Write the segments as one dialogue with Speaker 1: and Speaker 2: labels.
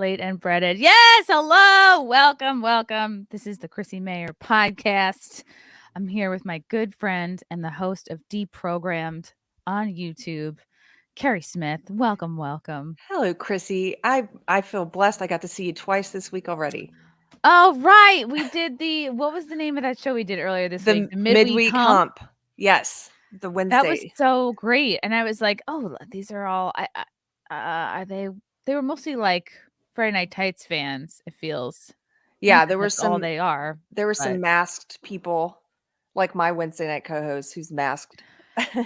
Speaker 1: Late and breaded. Yes, hello. Welcome. This is the Chrissie Mayr podcast. I'm here with my good friend and the host of Deprogrammed on YouTube, Keri Smith. Welcome.
Speaker 2: Hello, Chrissy. I feel blessed. I got to see you twice this week already.
Speaker 1: Oh, right. We did what was the name of that show we did earlier this week?
Speaker 2: The
Speaker 1: The Midweek
Speaker 2: midweek
Speaker 1: Hump.
Speaker 2: hump. Yes, the
Speaker 1: That was
Speaker 2: Wednesday.
Speaker 1: so great. And I was like, oh, these are all, are they were mostly like Friday Night Tights fans, it feels. Not
Speaker 2: Yeah,
Speaker 1: that that's all they are,
Speaker 2: there were
Speaker 1: but
Speaker 2: some masked people, like my Wednesday night co-host who's masked.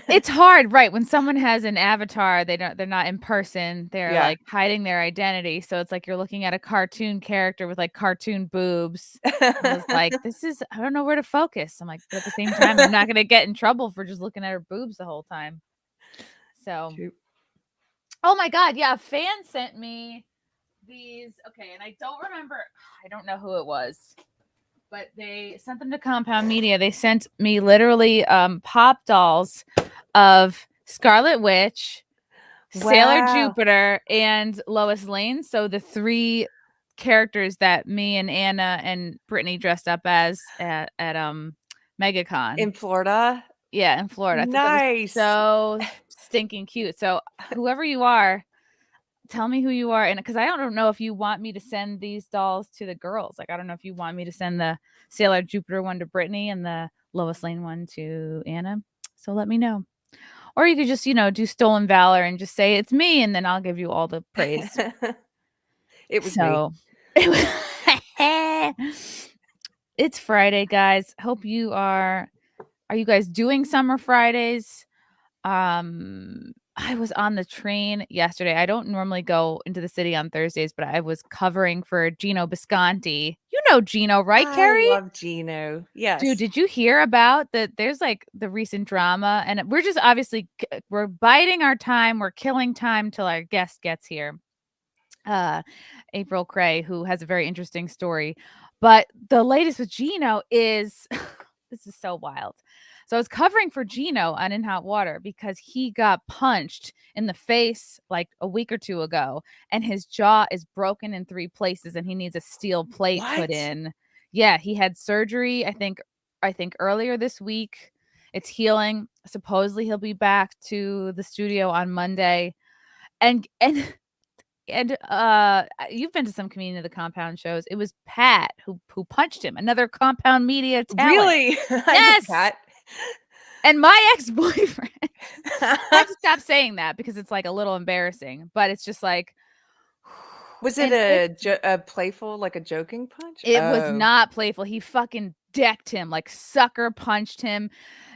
Speaker 1: it's hard, right? When someone has an avatar, they're not in person. They're
Speaker 2: Yeah.
Speaker 1: like hiding their identity. So it's like you're looking at a cartoon character with like cartoon boobs. I was like, I don't know where to focus. I'm like, but at the same time, I'm not gonna get in trouble for just looking at her boobs the whole time. So
Speaker 2: Shoot.
Speaker 1: oh my god, yeah, a fan sent me these. Okay, and I don't know who it was. But they sent them to Compound Media. They sent me literally pop dolls of Scarlet Witch, Sailor
Speaker 2: Wow.
Speaker 1: Jupiter, and Lois Lane. So the three characters that me and Anna and Brittany dressed up as at MegaCon.
Speaker 2: In Florida?
Speaker 1: Yeah, in Florida. I thought that was
Speaker 2: Nice.
Speaker 1: so stinking cute. So whoever you are, tell me who you are. And because I don't know if you want me to send these dolls to the girls. Like, I don't know if you want me to send the Sailor Jupiter one to Brittany and the Lois Lane one to Anna. So let me know. Or you could just, do Stolen Valor and just say it's me, and then I'll give you all the praise.
Speaker 2: It was me.
Speaker 1: It's Friday, guys. Hope you are you guys doing summer Fridays? I was on the train yesterday. I don't normally go into the city on Thursdays, but I was covering for Gino Biscondi. You know Gino, right,
Speaker 2: I
Speaker 1: Keri?
Speaker 2: love Gino. Yes.
Speaker 1: Dude, did you hear about there's like the recent drama, and we're just obviously we're biding our time. We're killing time till our guest gets here. April Cray, who has a very interesting story. But the latest with Gino is this is so wild. So I was covering for Gino on In Hot Water because he got punched in the face like a week or two ago, and his jaw is broken in 3 places, and he needs a steel plate put
Speaker 2: What?
Speaker 1: in. Yeah, he had surgery, I think earlier this week. It's healing. Supposedly he'll be back to the studio on Monday. And you've been to some Community of the Compound shows. It was Pat who punched him, another Compound Media talent.
Speaker 2: Really? I know
Speaker 1: Yes.
Speaker 2: Pat.
Speaker 1: And my ex-boyfriend. I have to stop saying that because it's like a little embarrassing, but it's just like
Speaker 2: Was
Speaker 1: and
Speaker 2: it a playful, like a joking punch?
Speaker 1: it was
Speaker 2: Oh.
Speaker 1: not playful. He fucking decked him, like sucker punched him.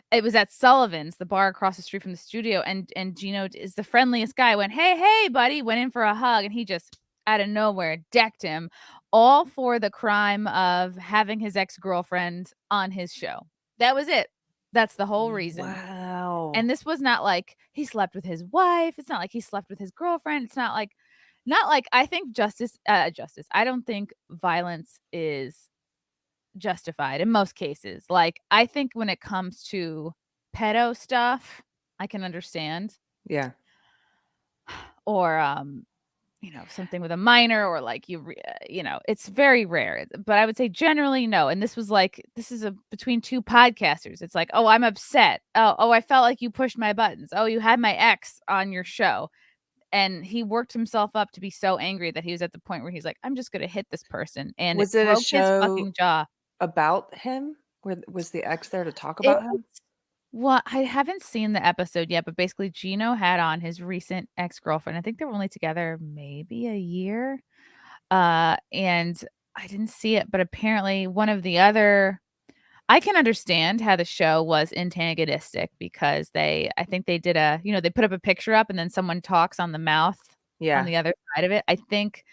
Speaker 1: It was at Sullivan's, the bar across the street from the studio, and Gino is the friendliest guy. Went, hey, buddy, went in for a hug, and he just out of nowhere decked him, all for the crime of having his ex-girlfriend on his show. That was it. That's the whole reason.
Speaker 2: Wow.
Speaker 1: And this was not like he slept with his wife. It's not like he slept with his girlfriend. It's not like I think justice. I don't think violence is justified in most cases. Like, I think when it comes to pedo stuff, I can understand.
Speaker 2: Yeah.
Speaker 1: Or something with a minor, or like it's very rare. But I would say generally no. And this is between two podcasters. It's like, oh, I'm upset. Oh, I felt like you pushed my buttons. Oh, you had my ex on your show. And he worked himself up to be so angry that he was at the point where he's like, I'm just gonna hit this person. And
Speaker 2: Was
Speaker 1: it
Speaker 2: it a
Speaker 1: broke his
Speaker 2: show
Speaker 1: fucking jaw.
Speaker 2: about him? Was the ex there to talk about him?
Speaker 1: Well, I haven't seen the episode yet, but basically Gino had on his recent ex-girlfriend. I think they were only together maybe a year. And I didn't see it, but apparently one of the other I can understand how the show was antagonistic because I think they did they put up a picture up and then someone talks on the mouth on the other side of it. I think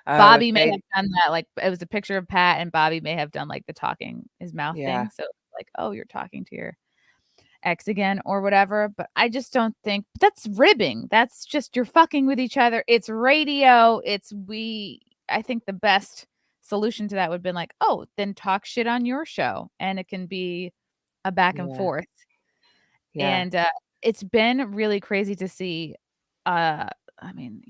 Speaker 1: Bobby may have done that. Like, it was a picture of Pat, and Bobby may have done like the talking his mouth thing. So like, oh, you're talking to your ex again or whatever. But I just don't think that's ribbing. That's just you're fucking with each other. It's radio. I think the best solution to that would have been like, oh, then talk shit on your show, and it can be a back and forth.
Speaker 2: Yeah.
Speaker 1: And it's been really crazy to see I mean,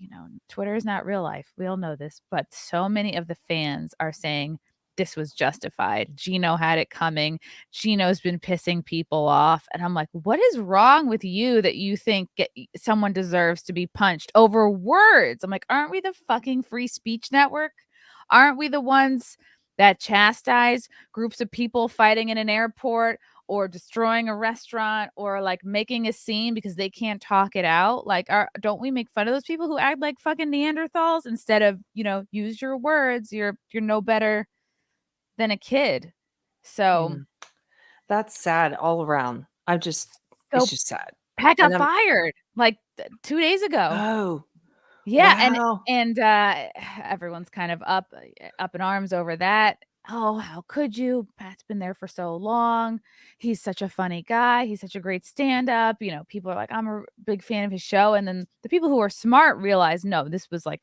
Speaker 1: Twitter is not real life. We all know this, but so many of the fans are saying this was justified. Gino had it coming. Gino's been pissing people off. And I'm like, what is wrong with you that you think someone deserves to be punched over words? I'm like, aren't we the fucking free speech network? Aren't we the ones that chastise groups of people fighting in an airport or destroying a restaurant or like making a scene because they can't talk it out? Like, don't we make fun of those people who act like fucking Neanderthals instead of, use your words? You're no better than a kid. So,
Speaker 2: Yeah. That's sad all around. It's
Speaker 1: so
Speaker 2: just sad.
Speaker 1: Pat
Speaker 2: And
Speaker 1: got fired like 2 days ago.
Speaker 2: oh,
Speaker 1: Yeah, and
Speaker 2: wow.
Speaker 1: and everyone's kind of up in arms over that. "Oh, how could you? Pat's been there for so long. He's such a funny guy. He's such a great stand-up." People are like, "I'm a big fan of his show." And then the people who are smart realize, no, this was like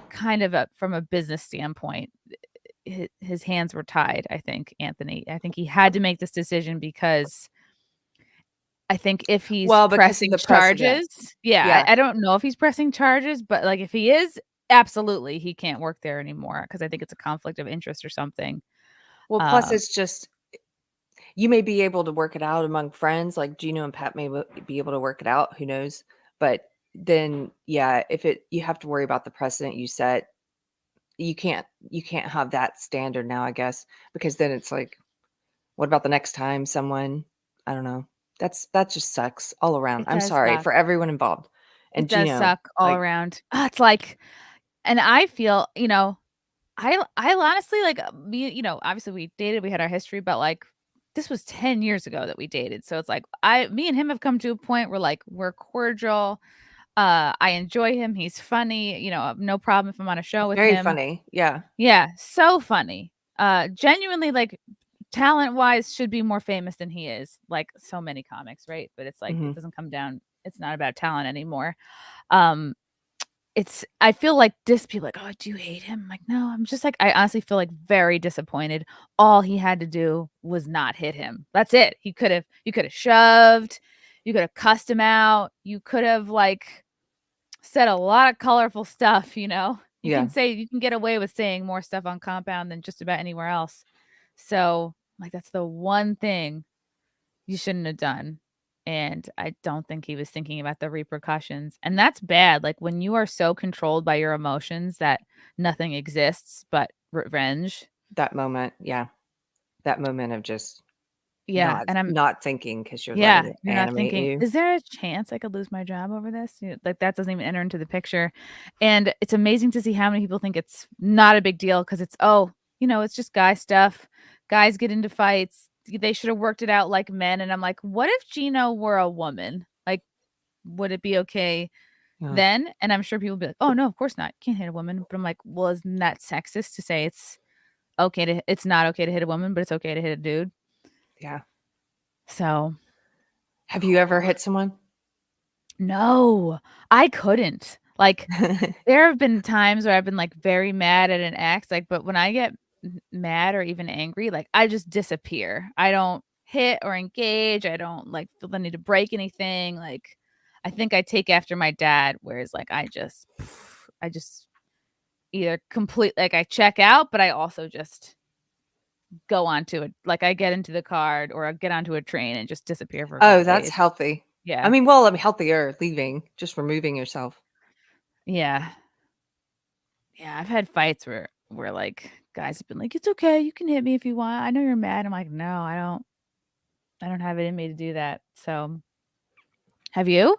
Speaker 1: kind of from a business standpoint. His hands were tied, I think, Anthony. I think he had to make this decision because I think if he's
Speaker 2: Well, because of
Speaker 1: pressing
Speaker 2: the precedent.
Speaker 1: charges, yeah,
Speaker 2: Yeah.
Speaker 1: I don't know if he's pressing charges, but, like, if he is, absolutely, he can't work there anymore because I think it's a conflict of interest or something.
Speaker 2: Well, plus
Speaker 1: Um,
Speaker 2: it's just you may be able to work it out among friends, like Gino and Pat may be able to work it out, who knows? But then, yeah, if it you have to worry about the precedent you set. You can't have that standard now, I guess, because then it's like, what about the next time someone I don't know. That just sucks all around.
Speaker 1: it
Speaker 2: I'm
Speaker 1: does
Speaker 2: sorry
Speaker 1: suck.
Speaker 2: for everyone involved.
Speaker 1: It
Speaker 2: And
Speaker 1: does
Speaker 2: Gino,
Speaker 1: suck all
Speaker 2: like,
Speaker 1: around. It's like and I feel, I honestly, like, obviously we dated, we had our history, but, like, this was 10 years ago that we dated, so it's like me and him have come to a point where, like, we're cordial. I enjoy him, he's funny, no problem if I'm on a show with
Speaker 2: very
Speaker 1: him.
Speaker 2: funny. Yeah.
Speaker 1: Yeah, so funny. Genuinely, like, talent-wise, should be more famous than he is, like so many comics, right? But it's like, it
Speaker 2: Mhm.
Speaker 1: doesn't come down it's not about talent anymore. Um, I feel like people like, "Oh, do you hate him?" I'm like, "No." I'm just like, I honestly feel, like, very disappointed. All he had to do was not hit him. That's it. You could've shoved, you coulda cussed him out, you could've, like, said a lot of colorful stuff, you know?
Speaker 2: Yeah.
Speaker 1: You can get away with saying more stuff on Compound than just about anywhere else. So, like, that's the one thing you shouldn't have done, and I don't think he was thinking about the repercussions, and that's bad, like, when you are so controlled by your emotions that nothing exists but revenge.
Speaker 2: That moment, yeah. That moment of just
Speaker 1: Yeah,
Speaker 2: not
Speaker 1: and I'm
Speaker 2: not thinking because 'cause you're letting
Speaker 1: Yeah,
Speaker 2: it
Speaker 1: you're not
Speaker 2: animate
Speaker 1: thinking,
Speaker 2: you.
Speaker 1: "Is there a chance I could lose my job over this?" Like, that doesn't even enter into the picture, and it's amazing to see how many people think it's not a big deal because it's, "Oh, it's just guy stuff. Guys get into fights. They should have worked it out like men," and I'm like, "What if Gino were a woman? Like, would it be okay
Speaker 2: Yeah.
Speaker 1: then?" And I'm sure people would be like, "Oh, no, of course not. Can't hit a woman." But I'm like, "Well, isn't that sexist to say it's not okay to hit a woman, but it's okay to hit a dude?"
Speaker 2: Yeah.
Speaker 1: So
Speaker 2: Have you ever hit someone?
Speaker 1: no, I couldn't. Like, there have been times where I've been, like, very mad at an ex, like, but when I get mad or even angry, like, I just disappear. I don't hit or engage. I don't, like, feel the need to break anything. Like, I think I take after my dad, whereas, like, I just either like, I check out, but I also just go onto it. Like, I get into the car or I get onto a train and just disappear for a
Speaker 2: Oh,
Speaker 1: couple
Speaker 2: that's
Speaker 1: days.
Speaker 2: healthy. I
Speaker 1: Yeah.
Speaker 2: mean, well, I mean, healthier leaving, just removing yourself.
Speaker 1: Yeah. Yeah, I've had fights where, like, guys have been like, "It's okay, you can hit me if you want. I know you're mad." I'm like, "No, I don't have it in me to do that." So, have you?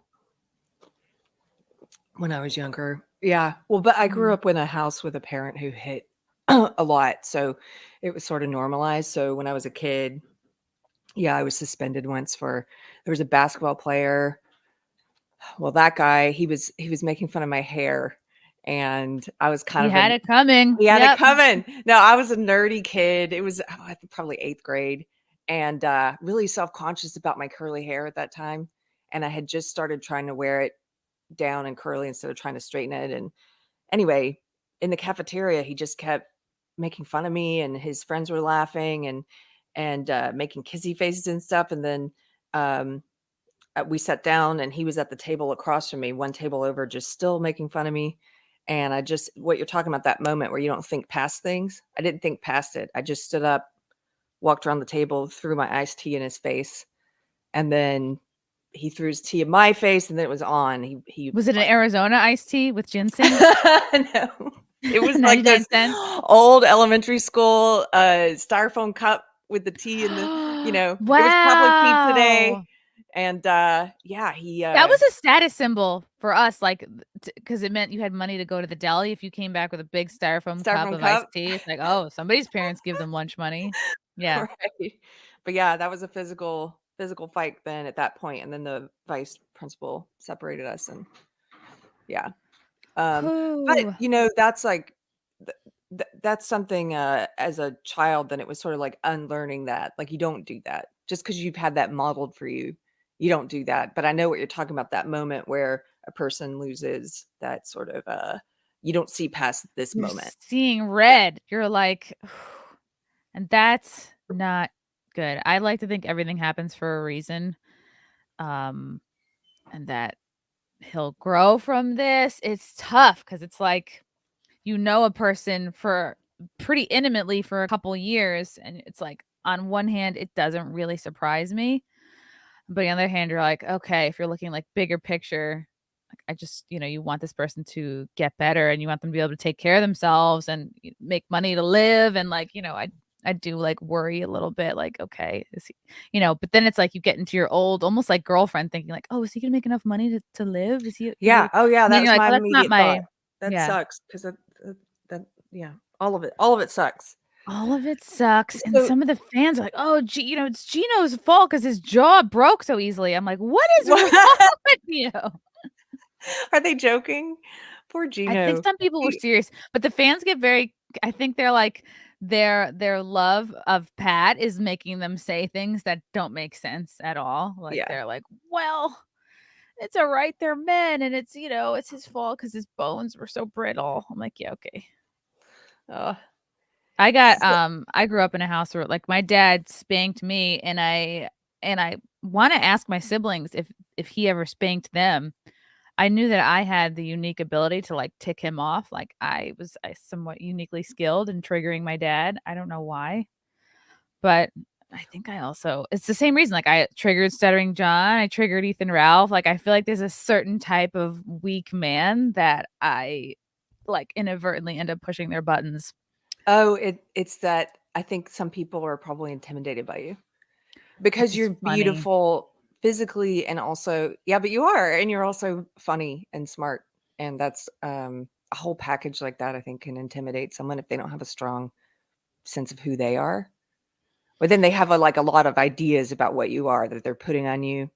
Speaker 2: When I was younger. Yeah. Well, but I grew
Speaker 1: Mhm.
Speaker 2: up in a house with a parent who hit a lot, so it was sort of normalized. So when I was a kid, yeah, I was suspended once for there was a basketball player. Well, that guy, he was making fun of my hair, and I was kind
Speaker 1: You
Speaker 2: of a
Speaker 1: had it coming.
Speaker 2: he had it
Speaker 1: Yep.
Speaker 2: coming. No, I was a nerdy kid. It was, I think probably 8th grade, and, really self-conscious about my curly hair at that time, and I had just started trying to wear it down and curly instead of trying to straighten it. And anyway, in the cafeteria, he just kept making fun of me, and his friends were laughing and making kissy faces and stuff. And then um, we sat down and he was at the table across from me, one table over, just still making fun of me. And I just, what you're talking about, that moment where you don't think past things. I didn't think past it. I just stood up, walked around the table, threw my iced tea in his face, and then he threw his tea in my face, and then it was on. He
Speaker 1: Was it an
Speaker 2: like,
Speaker 1: Arizona iced tea with ginseng?
Speaker 2: no, it was like this
Speaker 1: 99 cents?
Speaker 2: old elementary school styrofoam cup with the tea in the, it was probably pizza day.
Speaker 1: Wow.
Speaker 2: And yeah, he
Speaker 1: That was a status symbol for us, like, because it meant you had money to go to the deli. If you came back with a big styrofoam cup
Speaker 2: styrofoam
Speaker 1: of iced
Speaker 2: cup.
Speaker 1: tea, it's like, "Oh, somebody's parents give them lunch money." Yeah.
Speaker 2: Right. But yeah, that was a physical fight then at that point, and then the vice principal separated us, and yeah. But,
Speaker 1: Whew.
Speaker 2: that's like that's something, as a child, then it was sort of like unlearning that, like, you don't do that. Just because 'cause you've had that modeled for you, you don't do that. But I know what you're talking about, that moment where a person loses that sort of, you don't see past this
Speaker 1: You're
Speaker 2: moment.
Speaker 1: seeing red. You're like, and that's not good. I like to think everything happens for a reason, um, and that he'll grow from this. It's tough because it's like, you know a person for pretty intimately for a couple years, and it's like, on one hand, it doesn't really surprise me, but on the other hand, you're like, okay, if you're looking like bigger picture, like, I just, you want this person to get better and you want them to be able to take care of themselves and make money to live. And like, I do like worry a little bit, like, okay, is he, but then it's like you get into your old, almost like girlfriend thinking like, oh, is he gonna make enough money to live? Is he,
Speaker 2: Yeah. Oh, yeah,
Speaker 1: and
Speaker 2: that
Speaker 1: then you're
Speaker 2: was
Speaker 1: like,
Speaker 2: my
Speaker 1: well, that's not
Speaker 2: immediate thought.
Speaker 1: my,
Speaker 2: That
Speaker 1: yeah.
Speaker 2: sucks 'cause that yeah, all of it sucks.
Speaker 1: All of it sucks, and
Speaker 2: So
Speaker 1: some of the fans are like, "Oh, it's Gino's fault because his jaw broke so easily." I'm like, "What is wrong with you?"
Speaker 2: are they joking? Poor
Speaker 1: I think
Speaker 2: Gino.
Speaker 1: some people were
Speaker 2: He
Speaker 1: serious, but the fans get very, I think they're like, their love of Pat is making them say things that don't make sense at all. Like,
Speaker 2: yeah.
Speaker 1: they're like, "Well, it's alright, they're men, and it's his fault because his bones were so brittle." I'm like, "Yeah, okay."
Speaker 2: Oh, so
Speaker 1: I grew up in a house where, like, my dad spanked me, and I wanna ask my siblings if he ever spanked them. I knew that I had the unique ability to, like, tick him off, like, I somewhat uniquely skilled in triggering my dad. I don't know why, but I think I also, it's the same reason, like, I triggered Stuttering John, I triggered Ethan Ralph, like, I feel like there's a certain type of weak man that I, like, inadvertently end up pushing their buttons.
Speaker 2: it's that I think some people are probably intimidated by you
Speaker 1: Which
Speaker 2: because
Speaker 1: is
Speaker 2: you're
Speaker 1: funny.
Speaker 2: beautiful physically and also yeah, but you are, and you're also funny and smart, and that's, a whole package like that I think can intimidate someone if they don't have a strong sense of who they are. But then they have like a lot of ideas about what you are that they're putting on you,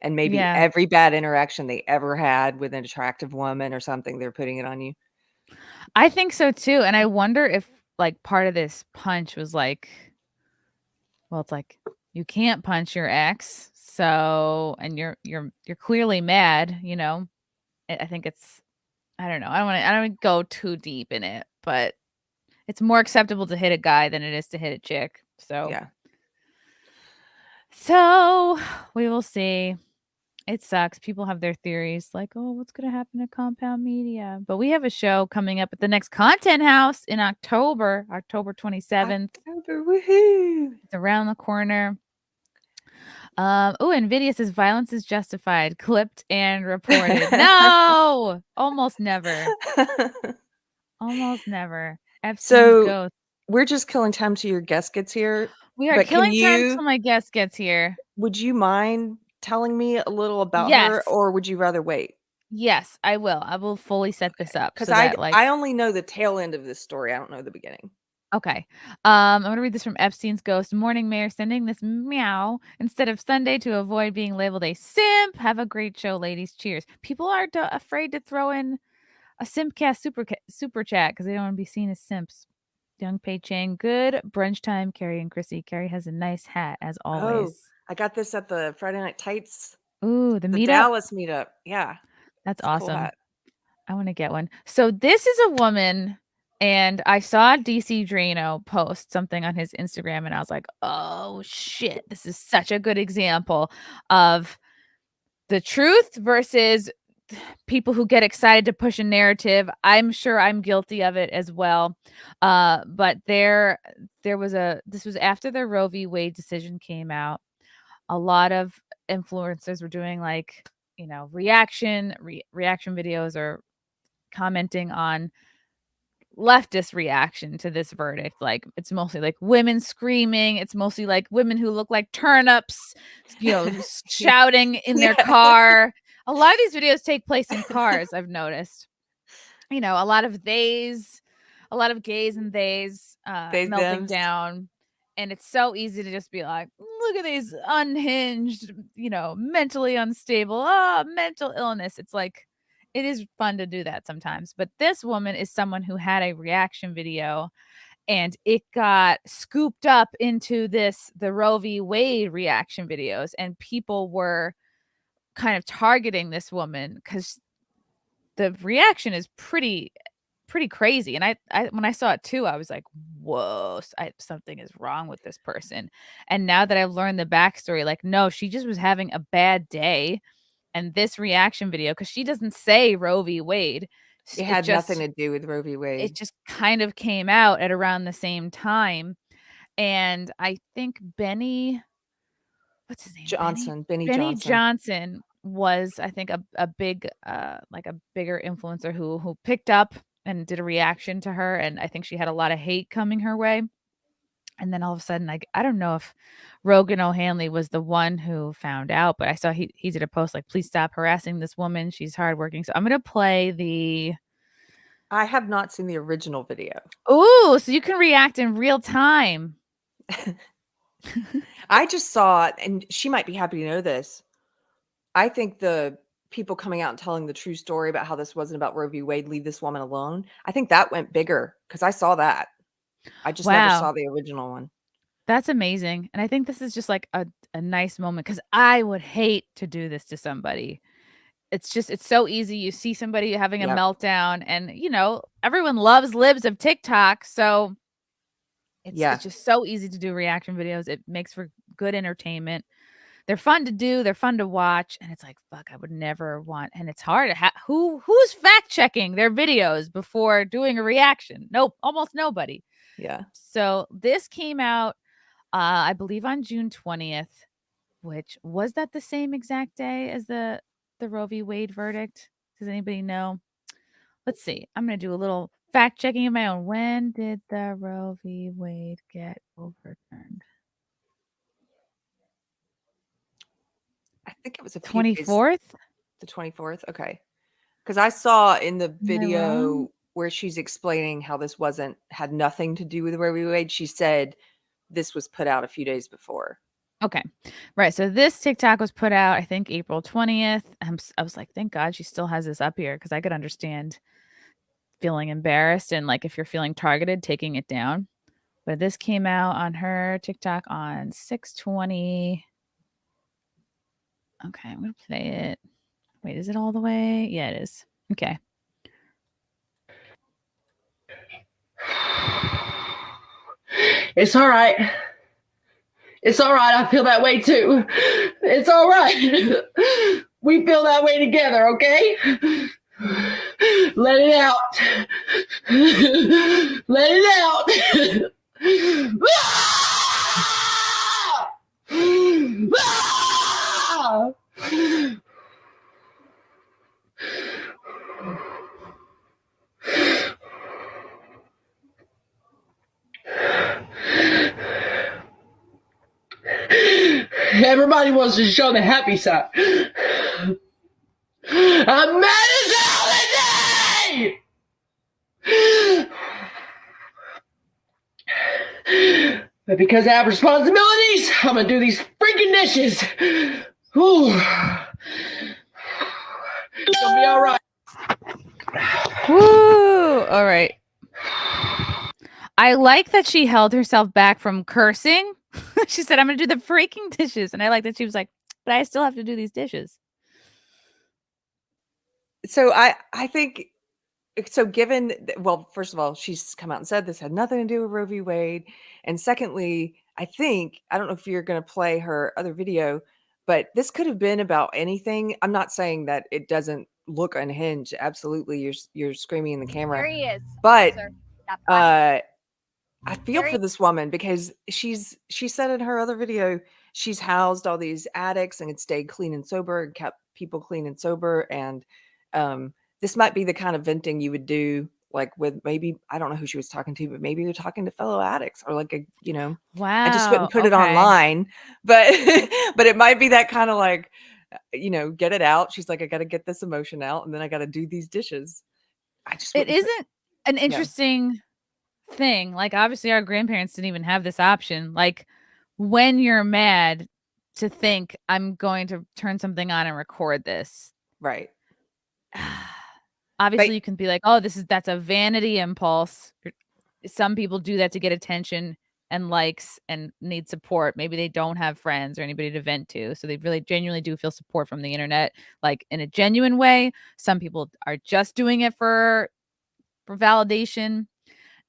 Speaker 2: and maybe
Speaker 1: Yeah.
Speaker 2: every bad interaction they ever had with an attractive woman or something, they're putting it on you.
Speaker 1: I think so too, and I wonder if, like, part of this punch was like, well, it's like, you can't punch your ex, so, and you're clearly mad, you know? I think it's, I don't know, I don't go too deep in it, but it's more acceptable to hit a guy than it is to hit a chick,
Speaker 2: Yeah.
Speaker 1: so we will see. It sucks. People have their theories like, "Oh, what's gonna happen to Compound Media?" But we have a show coming up at the next Content House in October, October 27th.
Speaker 2: October, woohoo!
Speaker 1: It's around the corner. Oh, NVIDIA says violence is justified, clipped and reported. No! Almost never. Almost never. Epstein's
Speaker 2: So,
Speaker 1: ghost.
Speaker 2: we're just killing time till your guest gets here,
Speaker 1: We are
Speaker 2: but can
Speaker 1: killing time
Speaker 2: you
Speaker 1: till my guest gets here.
Speaker 2: would you mind telling me a little about her,
Speaker 1: Yes.
Speaker 2: or would you rather wait?
Speaker 1: Yes, I will. I will fully set this up
Speaker 2: Because
Speaker 1: so that, like,
Speaker 2: I only know the tail end of this story, I don't know the beginning.
Speaker 1: okay. I'm gonna read this from Epstein's Ghost. Morning, Mayor, sending this meow instead of Sunday to avoid being labeled a simp. Have a great show, ladies. Cheers. People are afraid to throw in a Simpcast super chat because they don't want to be seen as simps. Young Pei Chang, good brunch time, Keri and Chrissy. Keri has a nice hat as
Speaker 2: Oh,
Speaker 1: always.
Speaker 2: I got this at the Friday Night Tights,
Speaker 1: Ooh, the
Speaker 2: the
Speaker 1: meetup.
Speaker 2: Dallas meetup. Yeah,
Speaker 1: That's
Speaker 2: it's a cool
Speaker 1: awesome.
Speaker 2: hat.
Speaker 1: I want to get one. So this is a woman, and I saw DC Drano post something on his Instagram, and I was like, oh shit, this is such a good example of the truth versus people who get excited to push a narrative. I'm sure I'm guilty of it as well. But there was this was after the Roe v. Wade decision came out. A lot of influencers were doing like, reaction videos or commenting on leftist reaction to this verdict. Like, it's mostly like women screaming, it's mostly like women who look like turnips, shouting in their
Speaker 2: Yeah.
Speaker 1: car. A lot of these videos take place in cars, I've noticed. A lot of a lot of gays and theys
Speaker 2: They
Speaker 1: melting
Speaker 2: thems.
Speaker 1: down. And it's so easy to just be like, look at these unhinged, mentally unstable, mental illness. It's like, it is fun to do that sometimes. But this woman is someone who had a reaction video and it got scooped up into the Roe v. Wade reaction videos. And people were kind of targeting this woman because the reaction is pretty crazy. And I when I saw it too, I was like, whoa, something is wrong with this person. And now that I've learned the backstory, like, no, she just was having a bad day. And this reaction video, because she doesn't say Roe v. Wade,
Speaker 2: It
Speaker 1: it
Speaker 2: had nothing
Speaker 1: just
Speaker 2: to do with Roe v.
Speaker 1: it
Speaker 2: Wade.
Speaker 1: just kind of came out at around the same time. And I think what's his name?
Speaker 2: Benny
Speaker 1: Benny
Speaker 2: Johnson.
Speaker 1: Johnson was, I think, a big, like a bigger influencer who picked up and did a reaction to her, and I think she had a lot of hate coming her way. And then all of a sudden, I don't know if Rogan O'Hanley was the one who found out, but I saw he did a post like, "Please stop harassing this woman. She's hardworking." So I'm gonna play the.
Speaker 2: I have not seen the original video.
Speaker 1: Ooh, so you can react in real time.
Speaker 2: I just saw it, and she might be happy to know this. I think the people coming out and telling the true story about how this wasn't about Roe v. Wade, leave this woman alone. I think that went bigger because I saw that. I just never
Speaker 1: Wow.
Speaker 2: saw the original one.
Speaker 1: That's amazing, and I think this is just, like, a nice moment because I would hate to do this to somebody. It's so easy. You see somebody having a
Speaker 2: Yep.
Speaker 1: meltdown and, everyone loves libs of TikTok, so
Speaker 2: Yeah.
Speaker 1: it's just so easy to do reaction videos. It makes for good entertainment. They're fun to do, they're fun to watch, and it's like, "Fuck, I would never want." And it's hard to who's fact checking their videos before doing a reaction? Nope, almost nobody.
Speaker 2: Yeah.
Speaker 1: So, this came out, I believe on June 20th, which was that the same exact day as the Roe v. Wade verdict? Does anybody know? Let's see. I'm gonna do a little fact checking of my own. When did the Roe v. Wade get overturned?
Speaker 2: I think it was a few days.
Speaker 1: 24th?
Speaker 2: The 24th? Okay. Because I saw in the
Speaker 1: Am I wrong?
Speaker 2: video where she's explaining how this had nothing to do with Roe v. Wade, she said this was put out a few days before.
Speaker 1: Okay. Right, so this TikTok was put out, I think, April 20th. I was like, "Thank God she still has this up here," because I could understand feeling embarrassed and, like, if you're feeling targeted, taking it down. But this came out on her TikTok on 6/20. Okay, I'm gonna play it. Wait, is it all the way? Yeah, it is. Okay.
Speaker 3: It's all right. It's all right. I feel that way too. It's all right. We feel that way together, okay? Let it out. Let it out. Everybody wants to show the happy side. I'm mad as hell today! But because I have responsibilities, I'm gonna do these freaking dishes. Whew. It's gonna be all right.
Speaker 1: Woo! All right. I like that she held herself back from cursing. She said, "I'm gonna do the freaking dishes," and I like that she was like, "But I still have to do these dishes."
Speaker 2: So I think so given well, first of all, she's come out and said this had nothing to do with Roe v. Wade. And secondly, I don't know if you're gonna play her other video, But this could have been about anything. I'm not saying that it doesn't look unhinged. Absolutely, you're screaming in the camera.
Speaker 4: There he is.
Speaker 2: But
Speaker 4: Officer. Not funny.
Speaker 2: I feel for this woman because she said in her other video she's housed all these addicts and stayed clean and sober and kept people clean and sober. And this might be the kind of venting you would do, like with maybe, I don't know who she was talking to, but maybe you're talking to fellow addicts or like
Speaker 1: Wow.
Speaker 2: I just wouldn't put it online, but but it might be that kind of like, get it out. She's like, I got to get this emotion out, and then I got to do these dishes.
Speaker 1: It isn't an interesting thing. Like, obviously our grandparents didn't even have this option. Like, when you're mad, to think I'm going to turn something on and record this.
Speaker 2: Right.
Speaker 1: Obviously you can be like, oh, that's a vanity impulse. Some people do that to get attention and likes and need support. Maybe they don't have friends or anybody to vent to, so they really genuinely do feel support from the internet, like in a genuine way. Some people are just doing it for validation.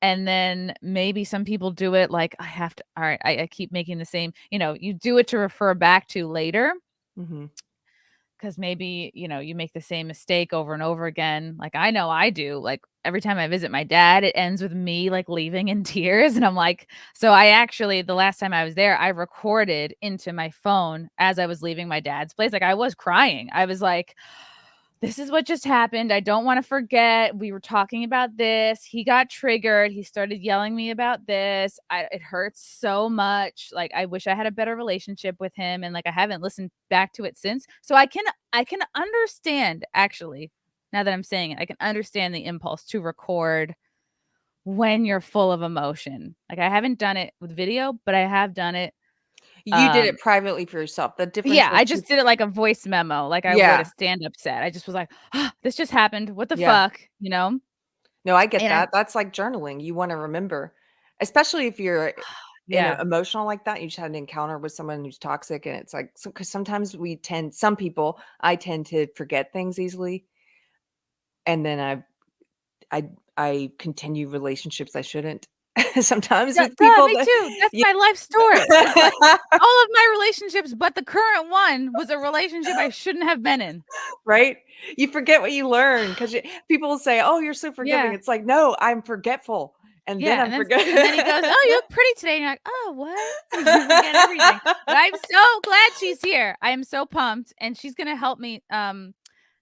Speaker 1: And then maybe some people do it like, I have to, all right, I keep making the same, you do it to refer back to later.
Speaker 2: Mm-hmm.
Speaker 1: Because maybe, you make the same mistake over and over again. Like, I know I do. Like, every time I visit my dad, it ends with me like leaving in tears. And I'm like, so I actually, the last time I was there, I recorded into my phone as I was leaving my dad's place. Like, I was crying. I was like, this is what just happened. I don't want to forget. We were talking about this. He got triggered. He started yelling me about this. It hurts so much. Like, I wish I had a better relationship with him. And like, I haven't listened back to it since. So I can understand, actually, now that I'm saying it, I can understand the impulse to record when you're full of emotion. Like, I haven't done it with video, but I have done it.
Speaker 2: You did it privately for yourself. The difference.
Speaker 1: Yeah, I just did it like a voice memo, like I would a stand-up set. I just was like, oh, this just happened. What the fuck,
Speaker 2: No, I get that. That's like journaling. You want to remember, especially if you're emotional like that. You just had an encounter with someone who's toxic, and it's like, because sometimes I tend to forget things easily, and then I continue relationships I shouldn't. Sometimes with people.
Speaker 1: Me too. That's my life story. Like, all of my relationships, but the current one was a relationship I shouldn't have been in.
Speaker 2: Right? You forget what you learn because people will say, "Oh, you're so forgiving." Yeah. It's like, no, I'm forgetful, and then I'm forgetting.
Speaker 1: And then he goes, "Oh, you look pretty today." And you're like, "Oh, what?" You forget everything. But I'm so glad she's here. I am so pumped, and she's gonna help me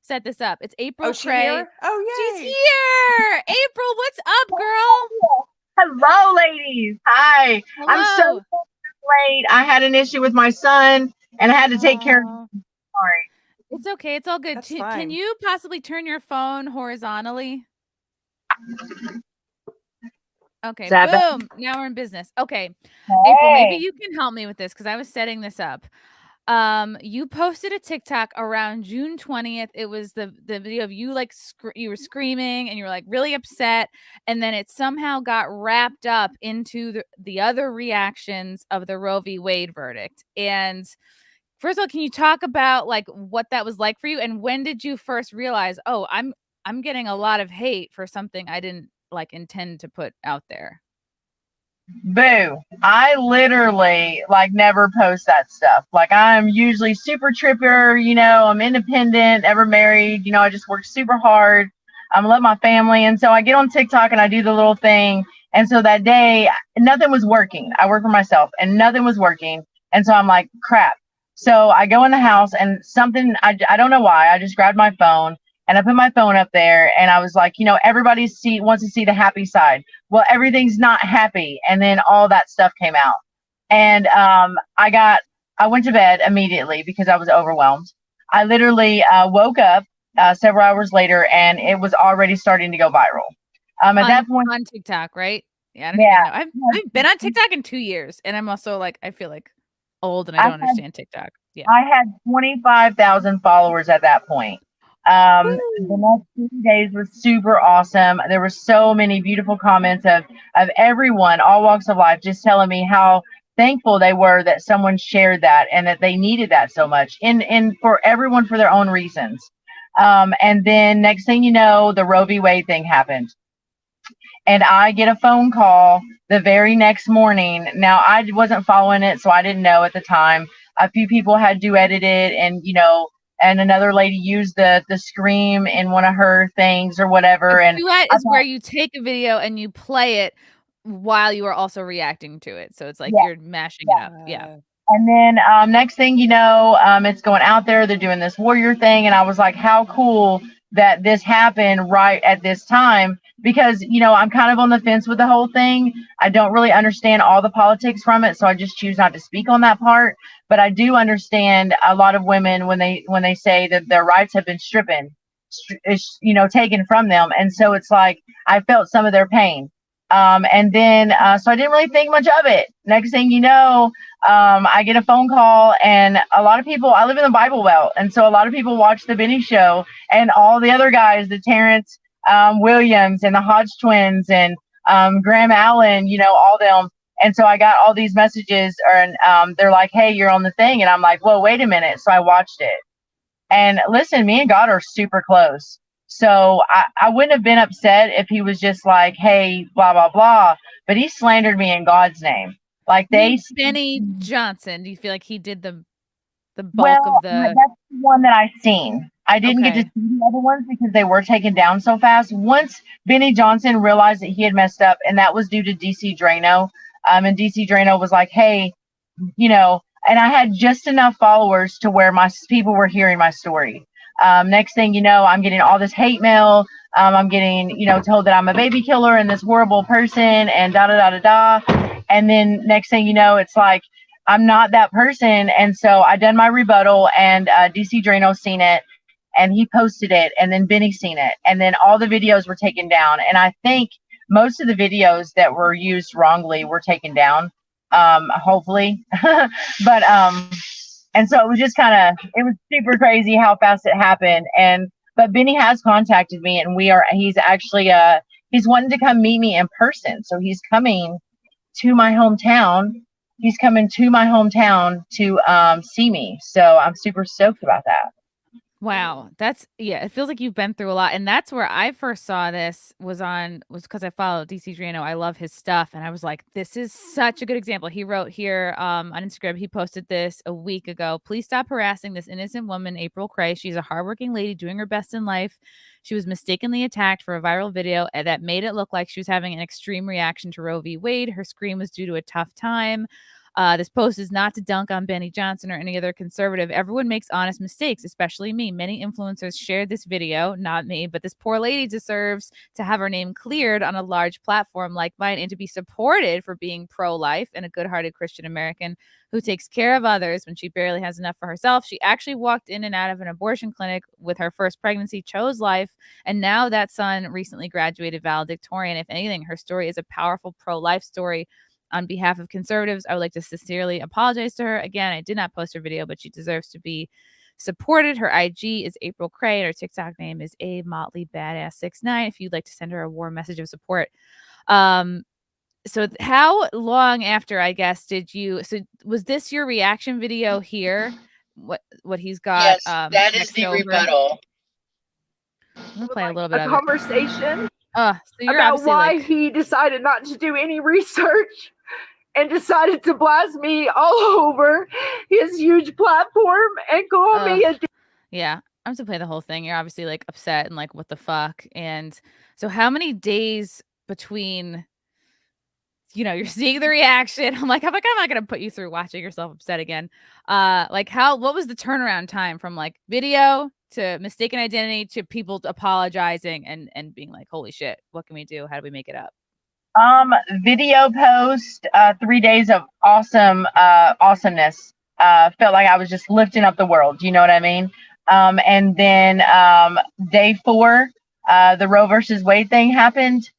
Speaker 1: set this up. It's April Cray.
Speaker 2: Here? Oh,
Speaker 1: yay! She's here. April, what's up, girl?
Speaker 3: Hello, ladies. Hi.
Speaker 1: Hello.
Speaker 3: I'm so late. I had an issue with my son, and I had to take care of him. Sorry.
Speaker 1: It's okay. It's all good. Can you possibly turn your phone horizontally? Okay. Boom. Now we're in business. Okay. Hey. April, maybe you can help me with this because I was setting this up. You posted a TikTok around June 20th. It was the video of you like you were screaming and you were like really upset, and then it somehow got wrapped up into the other reactions of the Roe v. Wade verdict. And first of all, can you talk about like what that was like for you, and when did you first realize, oh, I'm getting a lot of hate for something I didn't like intend to put out there?
Speaker 3: Boo. I literally like never post that stuff. Like, I'm usually super tripper, I'm independent, never married, I just work super hard. I love my family. And so I get on TikTok and I do the little thing. And so that day, nothing was working. I work for myself and nothing was working. And so I'm like, crap. So I go in the house and something, I don't know why, I just grabbed my phone and I put my phone up there and I was like, everybody wants to see the happy side. Well, everything's not happy. And then all that stuff came out. And I went to bed immediately because I was overwhelmed. I literally woke up several hours later and it was already starting to go viral. At that point
Speaker 1: on TikTok, right? Yeah. I've been on TikTok in 2 years. And I'm also like, I feel like old and I don't understand TikTok. Yeah.
Speaker 3: I had 25,000 followers at that point. The next few days was super awesome. There were so many beautiful comments of everyone, all walks of life, just telling me how thankful they were that someone shared that and that they needed that so much, and for everyone for their own reasons. And then next thing you know, the Roe v. Wade thing happened. And I get a phone call the very next morning. Now, I wasn't following it, so I didn't know at the time. a few people had duetted it, and and another lady used the scream in one of her things or whatever.
Speaker 1: A
Speaker 3: And
Speaker 1: duet
Speaker 3: I
Speaker 1: is where
Speaker 3: thought,
Speaker 1: you take a video and you play it while you are also reacting to it. So it's like
Speaker 3: yeah,
Speaker 1: you're mashing it
Speaker 3: yeah.
Speaker 1: up. Yeah.
Speaker 3: And then next thing you know, it's going out there. They're doing this warrior thing, and I was like, how cool that this happened right at this time, because I'm kind of on the fence with the whole thing. I don't really understand all the politics from it, so I just choose not to speak on that part. But I do understand a lot of women when they say that their rights have been taken from them, and so it's like I felt some of their pain. And then so I didn't really think much of it. Next thing you know, I get a phone call, and a lot of people, I live in the Bible Belt, and so a lot of people watch the Benny show, and all the other guys, the Terrence Williams and the Hodge twins and Graham Allen, all them. And so I got all these messages, and they're like, hey, you're on the thing. And I'm like, whoa, wait a minute. So I watched it. And listen, me and God are super close. So I wouldn't have been upset if he was just like, hey, blah, blah, blah. But he slandered me in God's name. Like
Speaker 1: Benny Johnson, do you feel like he did the
Speaker 3: well,
Speaker 1: bulk of the
Speaker 3: that's the one that I seen. I didn't get to
Speaker 1: Okay.
Speaker 3: see the other ones because they were taken down so fast. Once Benny Johnson realized that he had messed up, and that was due to DC Drano. And DC Drano was like, hey, and I had just enough followers to where my people were hearing my story. Next thing you know, I'm getting all this hate mail. I'm getting, told that I'm a baby killer and this horrible person and da da da da da. And then next thing you know, it's like I'm not that person. And so I done my rebuttal, and DC Drano seen it, and he posted it, and then Benny seen it, and then all the videos were taken down. And I think most of the videos that were used wrongly were taken down, hopefully. But and so it was just it was super crazy how fast it happened. But Benny has contacted me, and he's actually he's wanting to come meet me in person. So he's coming to my hometown. He's coming to my hometown to see me. So I'm super stoked about that.
Speaker 1: Wow, it feels like you've been through a lot, and that's where I first saw this was because I follow DC Drano. I love his stuff, and I was like, this is such a good example. He wrote here on Instagram, he posted this a week ago. Please stop harassing this innocent woman, April Cray. She's a hardworking lady doing her best in life. She was mistakenly attacked for a viral video that made it look like she was having an extreme reaction to Roe v. Wade. Her scream was due to a tough time. This post is not to dunk on Benny Johnson or any other conservative. Everyone makes honest mistakes, especially me. Many influencers shared this video, not me, but this poor lady deserves to have her name cleared on a large platform like mine and to be supported for being pro-life and a good-hearted Christian American who takes care of others when she barely has enough for herself. She actually walked in and out of an abortion clinic with her first pregnancy, chose life, and now that son recently graduated valedictorian. If anything, her story is a powerful pro-life story. On behalf of conservatives, I would like to sincerely apologize to her. Again, I did not post her video, but she deserves to be supported. Her IG is April Cray, and her TikTok name is A Motley Badass 69. If you'd like to send her a warm message of support. So how long after, I guess, was this your reaction video here? What he's got?
Speaker 3: Yes, that is the rebuttal.
Speaker 1: I'm gonna play a little bit of
Speaker 4: conversation
Speaker 1: so you're
Speaker 4: about why
Speaker 1: like,
Speaker 4: he decided not to do any research and decided to blast me all over his huge platform and call me a
Speaker 1: yeah. I'm to play the whole thing. You're obviously like upset and like, what the fuck? And so how many days between you're seeing the reaction? I'm not gonna put you through watching yourself upset again. What was the turnaround time from like video to mistaken identity to people apologizing and being like, holy shit, what can we do? How do we make it up?
Speaker 3: Video post, 3 days of awesomeness. Felt like I was just lifting up the world. You know what I mean? And then day 4, the Roe versus Wade thing happened.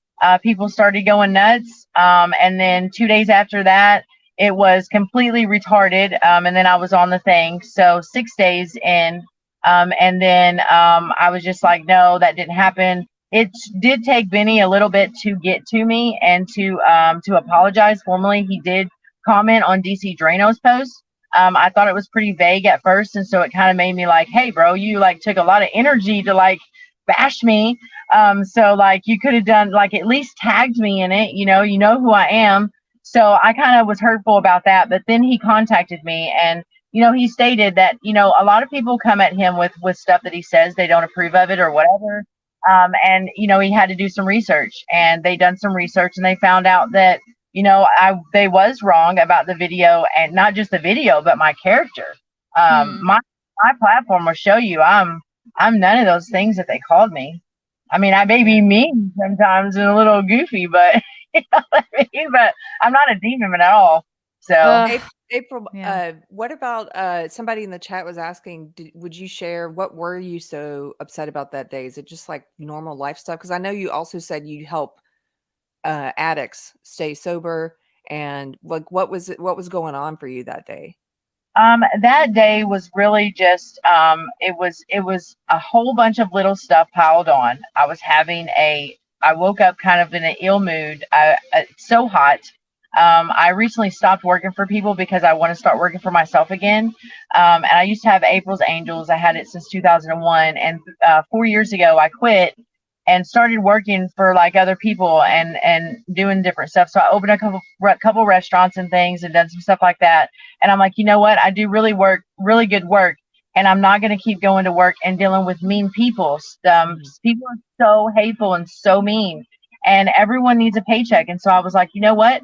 Speaker 3: People started going nuts. And then 2 days after that, it was completely retarded. And then I was on the thing. So 6 days in. And then I was just like, no, that didn't happen. It did take Benny a little bit to get to me and to apologize formally. He did comment on DC Drano's post. I thought it was pretty vague at first, and so it kind of made me like, hey, bro, you like took a lot of energy to like bash me. So like you could have done like at least tagged me in it. You know who I am. So I kind of was hurtful about that. But then he contacted me, and he stated that, a lot of people come at him with stuff that he says they don't approve of it or whatever. And, he had to do some research, and they done some research, and they found out that, they was wrong about the video, and not just the video, but my character. My platform will show you I'm none of those things that they called me. I mean, I may be mean sometimes and a little goofy, but you know what I mean? But I'm not a demon at all. So
Speaker 2: April,
Speaker 1: Yeah.
Speaker 2: what about somebody in the chat was asking, would you share what were you so upset about that day? Is it just like normal life stuff? Because I know you also said you help addicts stay sober, and like what was going on for you that day?
Speaker 3: That day was really just it was a whole bunch of little stuff piled on. I woke up kind of in an ill mood. It's so hot. I recently stopped working for people because I want to start working for myself again. And I used to have April's Angels. I had it since 2001, and 4 years ago I quit and started working for like other people and doing different stuff. So I opened a couple restaurants and things and done some stuff like that. And I'm like, you know what? I do really good work, and I'm not going to keep going to work and dealing with mean people. People are so hateful and so mean, and everyone needs a paycheck. And so I was like, you know what?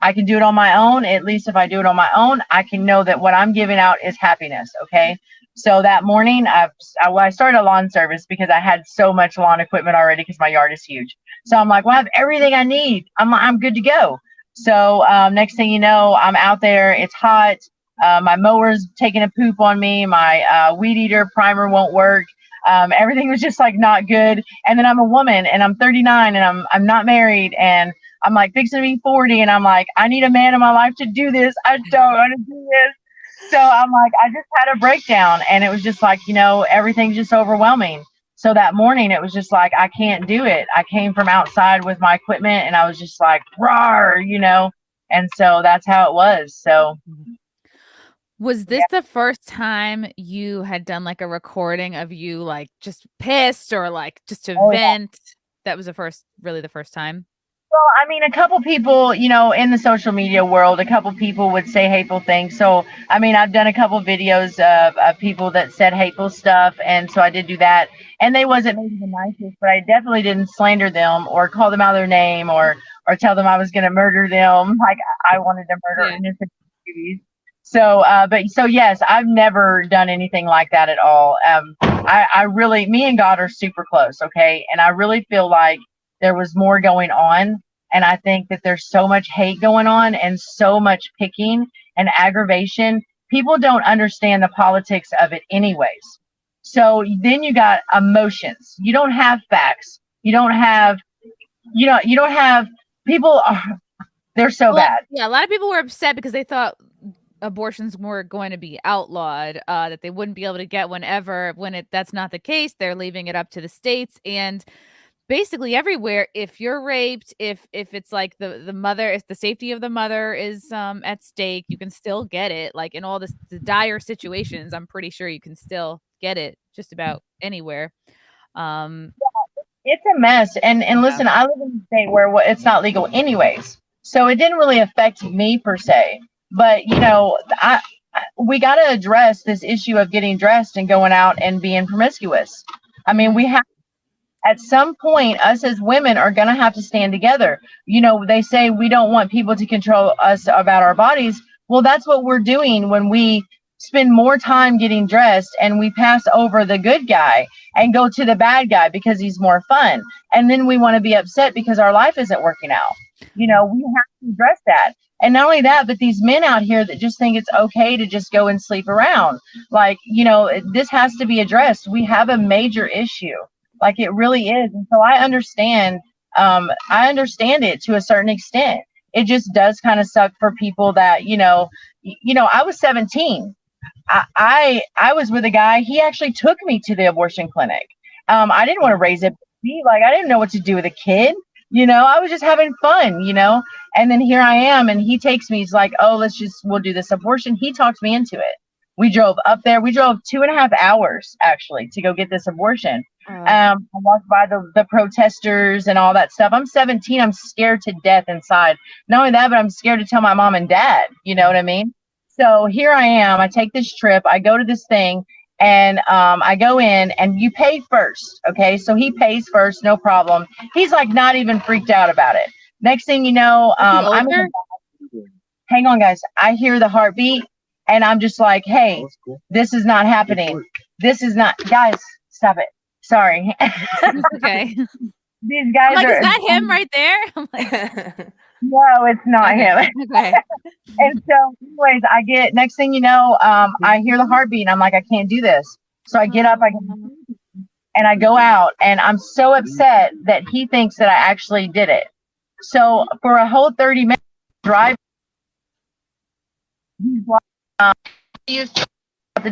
Speaker 3: I can do it on my own. At least if I do it on my own, I can know that what I'm giving out is happiness. Okay. So that morning, I started a lawn service because I had so much lawn equipment already because my yard is huge. So I'm like, well, I have everything I need. I'm good to go. So next thing you know, I'm out there. It's hot. My mower's taking a poop on me. My weed eater primer won't work. Everything was just like not good. And then I'm a woman, and I'm 39, and I'm not married, and I'm like fixing to be 40, and I'm like, I need a man in my life to do this. I don't want to do this. So I'm like, I just had a breakdown, and it was just like, everything's just overwhelming. So that morning, it was just like, I can't do it. I came from outside with my equipment, and I was just like, rawr, and so that's how it was. So.
Speaker 1: Was this the first time you had done like a recording of you like just pissed or like just to vent? That was really the first time?
Speaker 3: Well, I mean, a couple people, in the social media world, a couple people would say hateful things. So, I mean, I've done a couple videos of people that said hateful stuff. And so I did do that. And they wasn't maybe the nicest, but I definitely didn't slander them or call them out of their name or tell them I was going to murder them. Like I wanted to murder innocent babies. So, so yes, I've never done anything like that at all. I really, me and God are super close. Okay. And I really feel like there was more going on. And I think that there's so much hate going on and so much picking and aggravation. People don't understand the politics of it anyways. So then you got emotions. You don't have facts. You don't have people they're so bad.
Speaker 1: Yeah. A lot of people were upset because they thought abortions were going to be outlawed, that they wouldn't be able to get whenever, that's not the case. They're leaving it up to the states. And basically everywhere, if you're raped, if it's like the mother, if the safety of the mother is at stake, you can still get it. Like in all the dire situations, I'm pretty sure you can still get it just about anywhere.
Speaker 3: It's a mess. And listen, I live in a state where it's not legal anyways, so it didn't really affect me per se. But we got to address this issue of getting dressed and going out and being promiscuous. I mean, we have. At some point, us as women are going to have to stand together. They say we don't want people to control us about our bodies. Well, that's what we're doing when we spend more time getting dressed and we pass over the good guy and go to the bad guy because he's more fun. And then we want to be upset because our life isn't working out. We have to address that. And not only that, but these men out here that just think it's okay to just go and sleep around. Like, this has to be addressed. We have a major issue. Like it really is. And so I understand it to a certain extent. It just does kind of suck for people that, I was 17. I was with a guy. He actually took me to the abortion clinic. I didn't want to raise a baby. Like I didn't know what to do with a kid. I was just having fun, and then here I am. And he takes me, he's like, oh, we'll do this abortion. He talked me into it. We drove up there. We drove 2.5 hours actually to go get this abortion. I walked by the protesters and all that stuff. I'm 17. I'm scared to death inside. Not only that, but I'm scared to tell my mom and dad. You know what I mean? So here I am. I take this trip. I go to this thing, and I go in, and you pay first. Okay, so he pays first, no problem. He's like not even freaked out about it. Next thing you know,
Speaker 1: Is he
Speaker 3: I'm in
Speaker 1: older?
Speaker 3: hang on, guys. I hear the heartbeat, and I'm just like, hey, this is not happening. This is not, guys. Stop it. Sorry.
Speaker 1: Okay.
Speaker 3: These
Speaker 1: I'm
Speaker 3: guys
Speaker 1: like,
Speaker 3: are.
Speaker 1: is that him right there? I'm like,
Speaker 3: No, it's not
Speaker 1: okay.
Speaker 3: him.
Speaker 1: Okay.
Speaker 3: And so, anyways, I get next thing you know, I hear the heartbeat, and I'm like, I can't do this. So I get up, and I go out, and I'm so upset that he thinks that I actually did it. So for a whole 30 minutes drive, the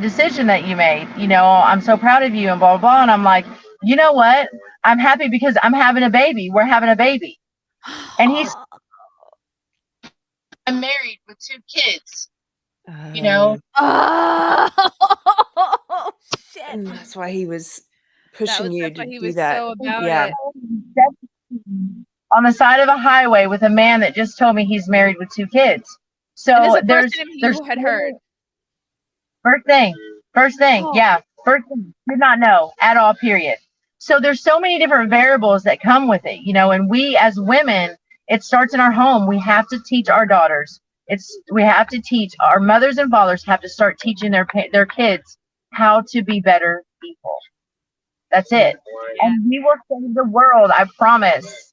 Speaker 3: decision that you made, I'm so proud of you and blah, blah, blah. And I'm like, you know what? I'm happy because I'm having a baby. We're having a baby. And I'm married with 2 kids,
Speaker 1: Oh, shit.
Speaker 2: And that's why he was pushing you
Speaker 1: That's
Speaker 2: to
Speaker 1: why he
Speaker 2: do
Speaker 1: was
Speaker 2: that.
Speaker 1: so about
Speaker 2: Yeah.
Speaker 1: it.
Speaker 3: On the side of a highway with a man that just told me he's married with 2 kids.
Speaker 1: And this
Speaker 3: So
Speaker 1: is the
Speaker 3: there's
Speaker 1: first time you had heard.
Speaker 3: First thing.
Speaker 1: Oh.
Speaker 3: Yeah. First thing. Did not know at all, period. So there's so many different variables that come with it, and we as women, it starts in our home. We have to teach our daughters. We have to teach our mothers and fathers have to start teaching their kids how to be better people. That's it. And we will save the world, I promise.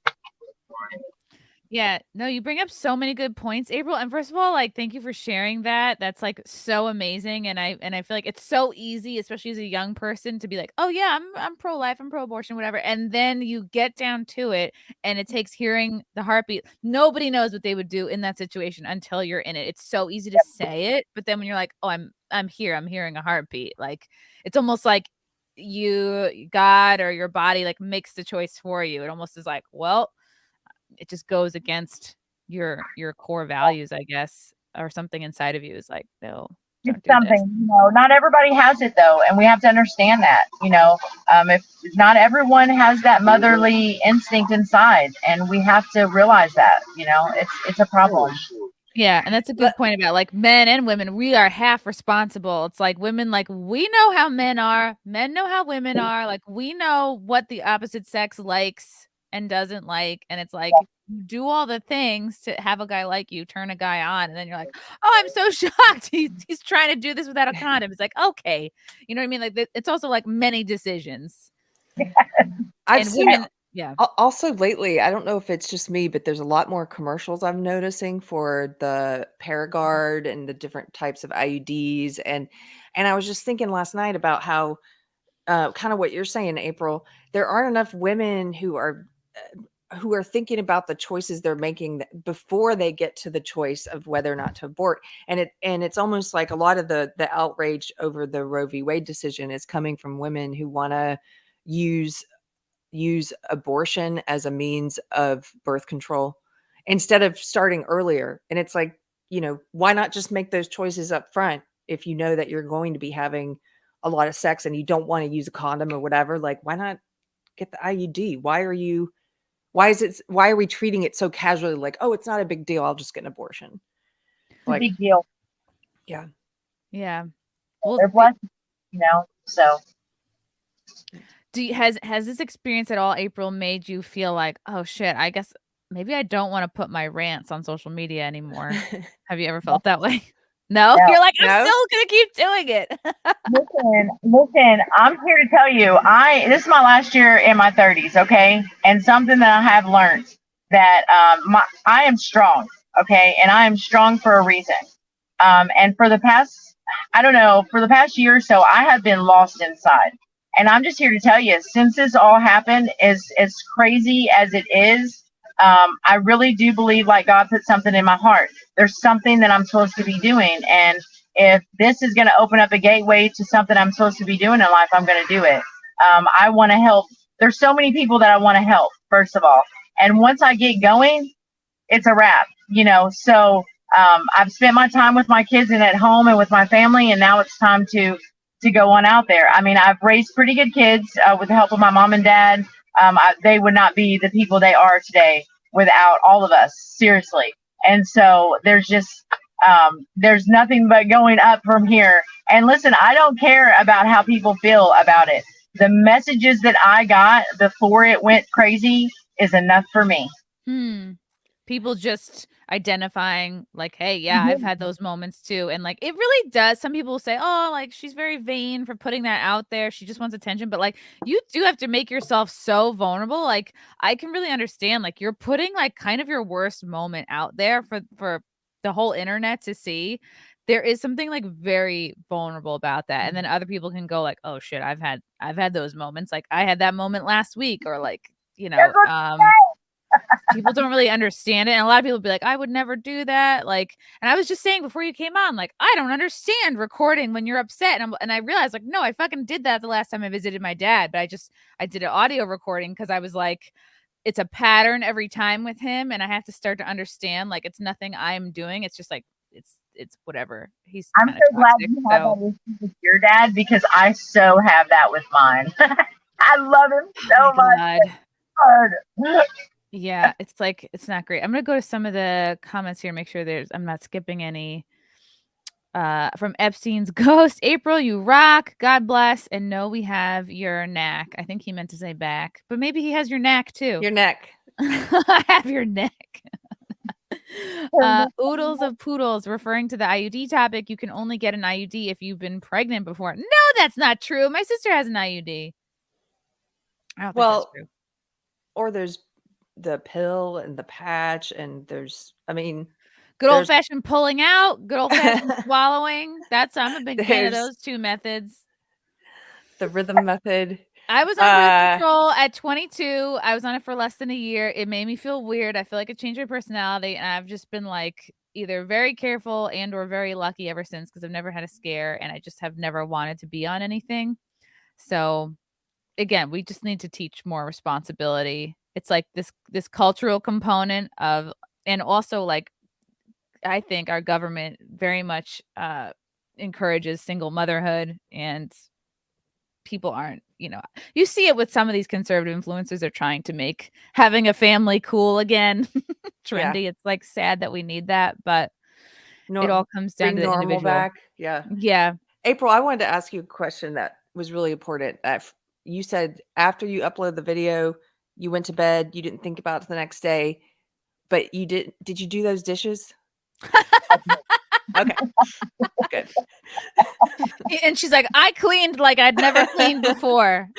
Speaker 1: Yeah, no, you bring up so many good points, April. And first of all, like, thank you for sharing that. That's like so amazing. And I feel like it's so easy, especially as a young person, to be like, oh yeah, I'm pro-life, I'm pro-abortion, whatever. And then you get down to it, and it takes hearing the heartbeat. Nobody knows what they would do in that situation until you're in it. It's so easy to say it, but then when you're like, oh, I'm here, I'm hearing a heartbeat. Like, it's almost like God or your body like makes the choice for you. It almost is like, well, it just goes against your core values, I guess, or something inside of you is like, no, don't
Speaker 3: It's
Speaker 1: do this.
Speaker 3: something, not everybody has it though, and we have to understand that, if not everyone has that motherly instinct inside, and we have to realize that, it's a problem.
Speaker 1: Yeah, and that's a good point about like men and women. We are half responsible. It's like women, like we know how men are, men know how women are. Like we know what the opposite sex likes and doesn't like, and it's like you do all the things to have a guy like you, turn a guy on, and then you're like, oh, I'm so shocked. He's trying to do this without a condom. It's like, okay, you know what I mean? Like it's also like many decisions.
Speaker 2: I've
Speaker 1: And
Speaker 2: seen
Speaker 1: women, yeah.
Speaker 2: Also lately, I don't know if it's just me, but there's a lot more commercials I'm noticing for the Paragard and the different types of IUDs. And I was just thinking last night about how kind of what you're saying, April, there aren't enough women who are thinking about the choices they're making before they get to the choice of whether or not to abort. And it's almost like a lot of the outrage over the Roe v. Wade decision is coming from women who want to use abortion as a means of birth control instead of starting earlier. And it's like, why not just make those choices up front if you know that you're going to be having a lot of sex and you don't want to use a condom or whatever? Like, why not get the IUD? Why are we treating it so casually? Like, oh, it's not a big deal, I'll just get an abortion. Like,
Speaker 3: big deal.
Speaker 2: Yeah.
Speaker 1: Yeah. Well,
Speaker 3: They're blessed, so.
Speaker 1: Has this experience at all, April, made you feel like, oh shit, I guess maybe I don't want to put my rants on social media anymore? Have you ever felt that way? No? You're like, I'm still gonna keep doing it.
Speaker 3: Listen, I'm here to tell you, this is my last year in my 30s, okay? And something that I have learned that I am strong, okay? And I am strong for a reason. And for the past year or so, I have been lost inside. And I'm just here to tell you, since this all happened, as crazy as it is, I really do believe like God put something in my heart. There's something that I'm supposed to be doing. And if this is going to open up a gateway to something I'm supposed to be doing in life, I'm going to do it. I want to help. There's so many people that I want to help, first of all. And once I get going, it's a wrap, So I've spent my time with my kids and at home and with my family. And now it's time to go on out there. I mean, I've raised pretty good kids with the help of my mom and dad. They would not be the people they are today without all of us, seriously. And so there's just, There's nothing but going up from here. And listen, I don't care about how people feel about it. The messages that I got before it went crazy is enough for me.
Speaker 1: People just identifying like, hey, yeah, I've had those moments too. And like, it really does. Some people say, oh, like she's very vain for putting that out there. She just wants attention. But like, you do have to make yourself so vulnerable. Like, I can really understand, like, you're putting like kind of your worst moment out there for the whole internet to see. There is something like very vulnerable about that. And then other people can go like, oh shit, I've had those moments. Like I had that moment last week, or like, people don't really understand it. And a lot of people be like, I would never do that. Like, and I was just saying before you came on, like, I don't understand recording when you're upset. And I realized like, no, I fucking did that the last time I visited my dad, but I did an audio recording because I was like, it's a pattern every time with him. And I have to start to understand, like, it's nothing I'm doing. It's just like, it's whatever.
Speaker 3: I'm so glad you have that issue with your dad, because I so have that with mine. I love him so much. Hard.
Speaker 1: Yeah, it's like, it's not great. I'm gonna go to some of the comments here, make sure I'm not skipping any. From Epstein's Ghost, April, you rock. God bless. And no, we have your knack. I think he meant to say back, but maybe he has your knack too.
Speaker 2: Your neck.
Speaker 1: I have your neck. Oodles of poodles, referring to the IUD topic. You can only get an IUD if you've been pregnant before. No, that's not true. My sister has an IUD. I don't think that's true.
Speaker 2: Or there's the pill and the patch, and there's, I mean,
Speaker 1: good old fashioned pulling out, good old fashioned swallowing. I'm a big fan of those two methods.
Speaker 2: The rhythm method.
Speaker 1: I was on birth control at 22. I was on it for less than a year. It made me feel weird. I feel like it changed my personality, and I've just been like either very careful and or very lucky ever since, because I've never had a scare, and I just have never wanted to be on anything. So again, we just need to teach more responsibility. It's like this cultural component of, and also like, I think our government very much encourages single motherhood, and people aren't, you see it with some of these conservative influencers are trying to make having a family cool again, trendy. Yeah. It's like sad that we need that, but it all comes down to the individual.
Speaker 2: Back. Yeah.
Speaker 1: Yeah.
Speaker 2: April, I wanted to ask you a question that was really important. You said after you upload the video, you went to bed, you didn't think about it the next day, but you did you do those dishes? Okay. Good.
Speaker 1: And she's like, I cleaned like I'd never cleaned before.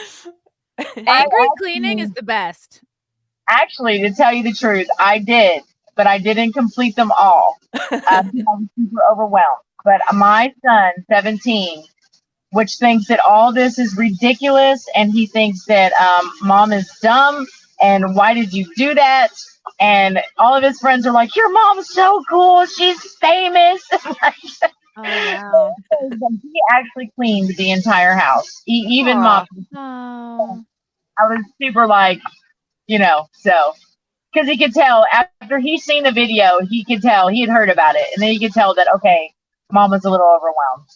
Speaker 1: Angry cleaning is the best.
Speaker 3: Actually, to tell you the truth, I did, but I didn't complete them all. I was super overwhelmed. But my son, 17, which thinks that all this is ridiculous, and he thinks that mom is dumb, and why did you do that? And all of his friends are like, your mom's so cool, she's famous. Oh,
Speaker 1: wow.
Speaker 3: He actually cleaned the entire house, even mom.
Speaker 1: Oh.
Speaker 3: I was super like, so, because he could tell after he's seen the video, he could tell he had heard about it, and then he could tell that, okay, mom was a little overwhelmed,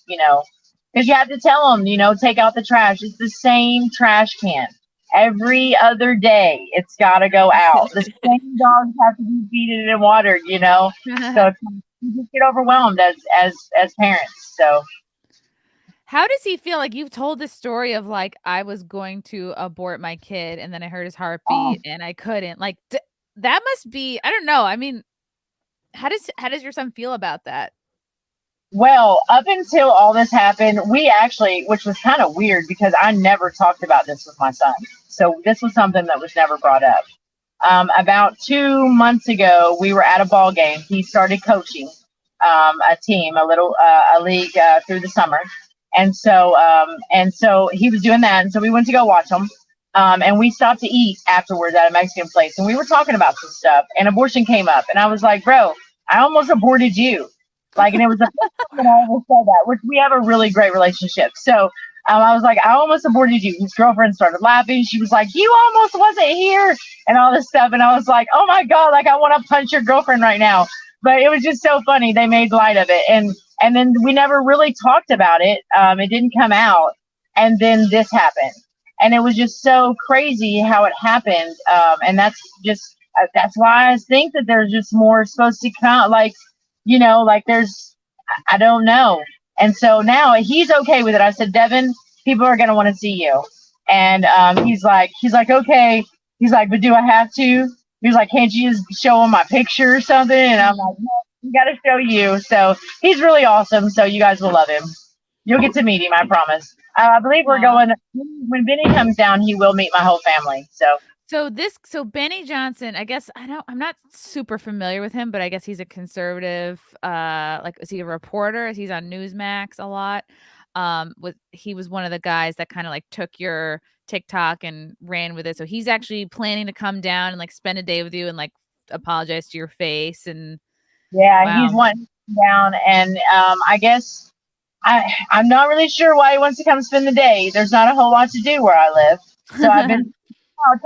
Speaker 3: because you have to tell them, take out the trash. It's the same trash can. Every other day, it's got to go out. The same dogs have to be feeded and watered, So you just get overwhelmed as parents. So,
Speaker 1: how does he feel? Like, you've told this story of like, I was going to abort my kid, and then I heard his heartbeat, and I couldn't. Like, that must be, I don't know. I mean, how does your son feel about that?
Speaker 3: Well, up until all this happened, we actually, which was kind of weird because I never talked about this with my son. So this was something that was never brought up. About 2 months ago, we were at a ball game. He started coaching a team, a league through the summer. And so he was doing that. And so we went to go watch him. And we stopped to eat afterwards at a Mexican place. And we were talking about some stuff, and abortion came up. And I was like, bro, I almost aborted you. Like, and it was the first time that I ever said that, which we have a really great relationship. So I was like, I almost aborted you. His girlfriend started laughing. She was like, you almost wasn't here, and all this stuff. And I was like, oh my God, like I want to punch your girlfriend right now. But it was just so funny. They made light of it. And then we never really talked about it. It didn't come out. And then this happened. And it was just so crazy how it happened. And that's why I think that there's just more supposed to come. Like, like I don't know. And so now he's okay with it. I said, Devin, people are going to want to see you. And he's like, okay. He's like, but do I have to? He was like, can't you just show him my picture or something? And I'm like, no, we got to show you. So he's really awesome. So you guys will love him. You'll get to meet him, I promise. I believe we're going, when Benny comes down, he will meet my whole family.
Speaker 1: So Benny Johnson, I guess I'm not super familiar with him, but I guess he's a conservative, is he a reporter? He's on Newsmax a lot. He was one of the guys that kind of like took your TikTok and ran with it. So he's actually planning to come down and like spend a day with you and like apologize to your face. And
Speaker 3: he's wanting to come down, and I guess I'm not really sure why he wants to come spend the day. There's not a whole lot to do where I live, so I've been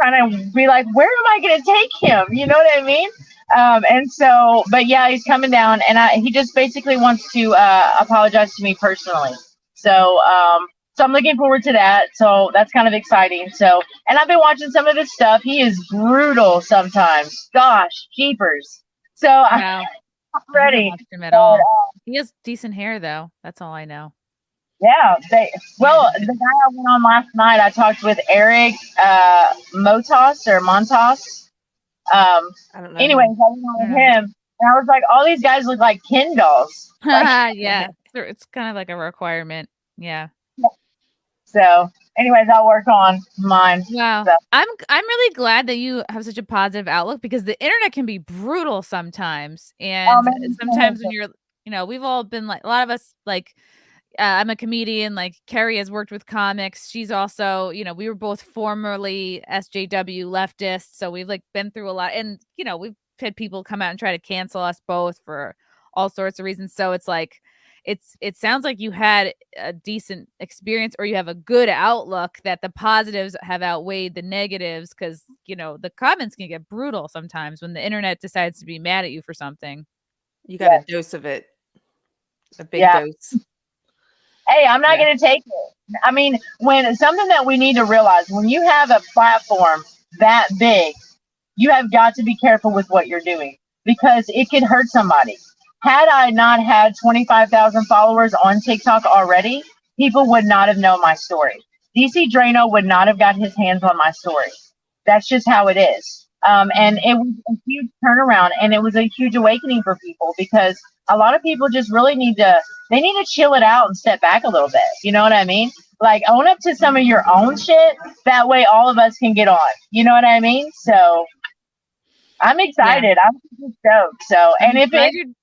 Speaker 3: trying to be like, where am I going to take him? You know what I mean? And so, but yeah, he's coming down, and he just basically wants to apologize to me personally. So I'm looking forward to that. So that's kind of exciting. So, and I've been watching some of his stuff. He is brutal sometimes. Gosh, jeepers. So I'm ready.
Speaker 1: I haven't watched him at all. He has decent hair, though. That's all I know.
Speaker 3: Yeah. The guy I went on last night, I talked with Eric Montas.
Speaker 2: I don't know.
Speaker 3: Anyways, I went on with him, and I was like, all these guys look like Ken dolls.
Speaker 1: Yeah. It's kind of like a requirement. Yeah.
Speaker 3: So anyways, I'll work on mine.
Speaker 1: Wow.
Speaker 3: So.
Speaker 1: I'm really glad that you have such a positive outlook, because the internet can be brutal sometimes. And sometimes when you're, we've all been like, a lot of us, like, I'm a comedian, like Keri has worked with comics. She's also, we were both formerly SJW leftists. So we've like been through a lot, and, we've had people come out and try to cancel us both for all sorts of reasons. So it's like, it sounds like you had a decent experience, or you have a good outlook, that the positives have outweighed the negatives, because the comments can get brutal sometimes when the internet decides to be mad at you for something.
Speaker 2: You got a dose of it, a big dose.
Speaker 3: Hey, I'm not going to take it. I mean, when something that we need to realize, when you have a platform that big, you have got to be careful with what you're doing, because it could hurt somebody. Had I not had 25,000 followers on TikTok already, people would not have known my story. DC Drano would not have got his hands on my story. That's just how it is. And it was a huge turnaround, and it was a huge awakening for people, because a lot of people just really need to chill it out and step back a little bit. You know what I mean? Like, own up to some of your own shit. That way all of us can get on. You know what I mean? So I'm excited. Yeah. I'm super stoked. So, and if talking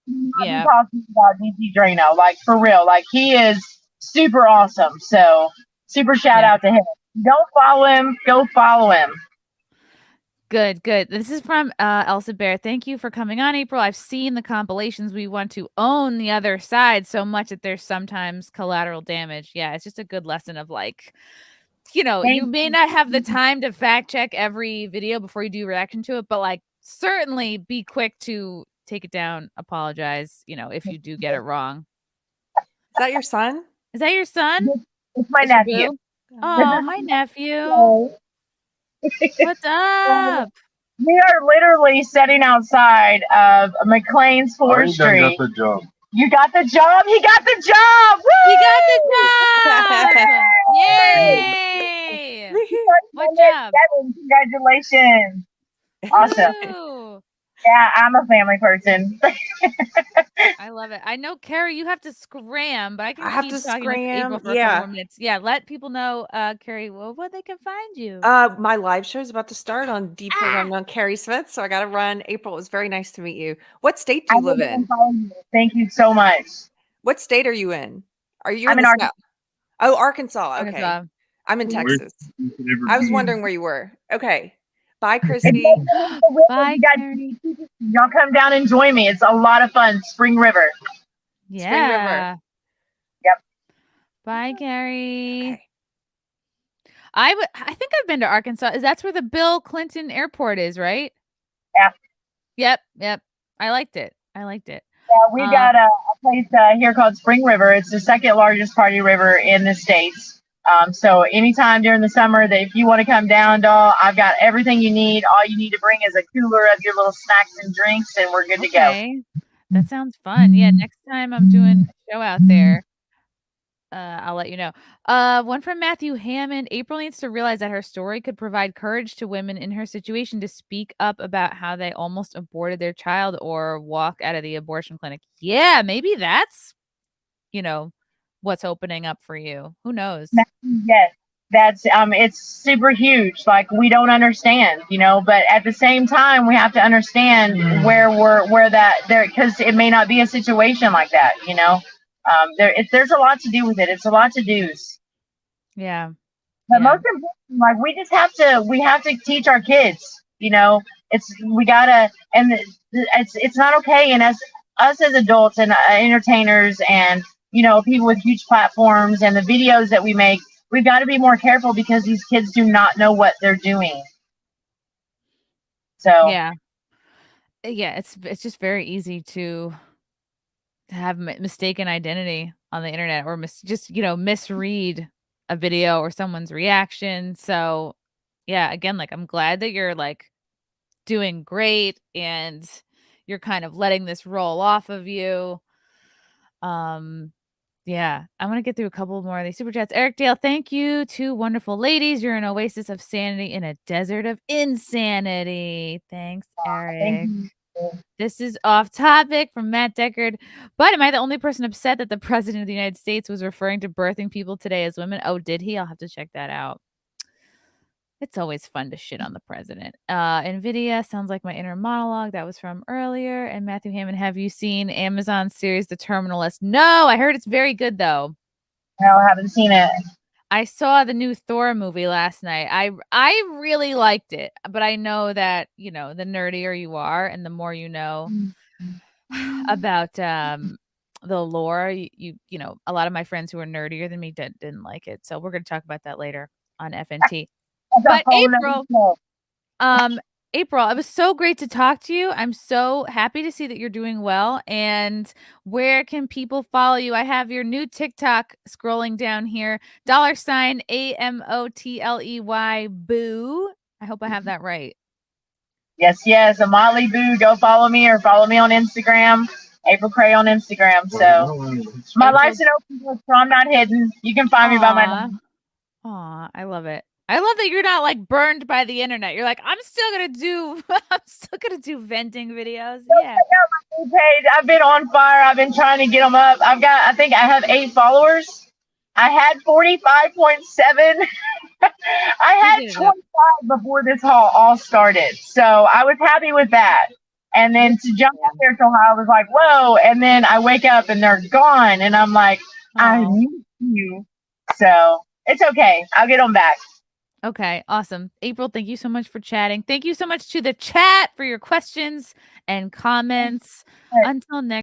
Speaker 3: about DC Drano, like, for real, like, he is super awesome. So super shout out to him. Don't follow him. Go follow him.
Speaker 1: Good. This is from Elsa Bear. Thank you for coming on, April. I've seen the compilations. We want to own the other side so much that there's sometimes collateral damage. Yeah, it's just a good lesson of, like, you may not have the time to fact check every video before you do reaction to it, but, like, certainly be quick to take it down, apologize, if you do get it wrong.
Speaker 2: Is that your son?
Speaker 3: It's my nephew.
Speaker 1: Oh, my nephew. What's up?
Speaker 3: We are literally sitting outside of McLean's Forestry.
Speaker 5: I got the job.
Speaker 3: You got the job? He got the job! Woo!
Speaker 1: He got the job! Yay! What job?
Speaker 3: Congratulations. Awesome. Yeah, I'm a family person.
Speaker 1: I love it. I know, Keri, you have to scram, but I
Speaker 2: have
Speaker 1: keep
Speaker 2: to
Speaker 1: talking
Speaker 2: scram.
Speaker 1: to April for a couple more minutes. Yeah, let people know, Keri, where they can find you.
Speaker 2: My live show is about to start on D program on Keri Smith, so I got to run. April, it was very nice to meet you. What state do you live in?
Speaker 3: Thank you so much.
Speaker 2: What state are you in?
Speaker 3: I'm in Arkansas.
Speaker 2: Oh, Arkansas. Okay.
Speaker 1: Arkansas.
Speaker 2: I'm in Texas. I was wondering where you were. Okay. Bye, Chrissy.
Speaker 1: Bye, Keri.
Speaker 3: Y'all come down and join me. It's a lot of fun. Spring River.
Speaker 1: Yeah.
Speaker 2: Spring River.
Speaker 3: Yep.
Speaker 1: Bye, Keri.
Speaker 2: Okay.
Speaker 1: I think I've been to Arkansas. That's where the Bill Clinton Airport is, right?
Speaker 3: Yeah.
Speaker 1: Yep. I liked it.
Speaker 3: Yeah, we got a place here called Spring River. It's the second largest party river in the States. So anytime during the summer that if you want to come down, doll, I've got everything you need. All you need to bring is a cooler of your little snacks and drinks, and we're good to go.
Speaker 1: That sounds fun. Yeah, next time I'm doing a show out there, I'll let you know. One from Matthew Hammond. April needs to realize that her story could provide courage to women in her situation to speak up about how they almost aborted their child or walk out of the abortion clinic. Yeah, maybe that's, what's opening up for you. Who knows?
Speaker 5: Yes, that's it's super huge. Like we don't understand, but at the same time, we have to understand where that there because it may not be a situation like that. There's a lot to do with it. It's a lot to do's.
Speaker 1: Yeah.
Speaker 5: But most important, like we have to teach our kids. We gotta, and it's not okay. And as us as adults and entertainers and people with huge platforms and the videos that we make, we've got to be more careful because these kids do not know what they're doing. So
Speaker 1: yeah, it's just very easy to have mistaken identity on the internet or misread a video or someone's reaction. So yeah, again, like I'm glad that you're like doing great and you're kind of letting this roll off of you. Yeah, I'm gonna get through a couple more of these super chats. Eric Dale, thank you. Two wonderful ladies. You're an oasis of sanity in a desert of insanity. Thanks, Eric.
Speaker 5: thank you.
Speaker 1: This is off topic from Matt Deckard. But am I the only person upset that the president of the United States was referring to birthing people today as women? Oh, did he? I'll have to check that out. It's always fun to shit on the president. NVIDIA sounds like my inner monologue. That was from earlier. And Matthew Hammond, have you seen Amazon series The Terminalist? No, I heard it's very good though.
Speaker 5: No, I haven't seen it.
Speaker 1: I saw the new Thor movie last night. I really liked it, but I know that, the nerdier you are and the more you know about the lore, you know, a lot of my friends who are nerdier than me didn't like it. So we're going to talk about that later on FNT. But April, it was so great to talk to you. I'm so happy to see that you're doing well. And where can people follow you? I have your new TikTok scrolling down here. $AMOTLEY boo. I hope I have that right.
Speaker 5: Yes, a Motley Boo. Go follow me or follow me on Instagram. April Cray on Instagram. So my life's an open book, so I'm not hidden. You can find me by my name.
Speaker 1: Aw, I love it. I love that you're not like burned by the internet. You're like, I'm still gonna do venting videos. Yeah.
Speaker 5: I've been on fire. I've been trying to get them up. I think I have 8 followers. I had 45.7. I had 25 before this all started. So I was happy with that. And then to jump out there so high, I was like, whoa. And then I wake up and they're gone. And I'm like, I miss you. So it's okay. I'll get them back.
Speaker 1: Okay, awesome. April, thank you so much for chatting. Thank you so much to the chat for your questions and comments. Until next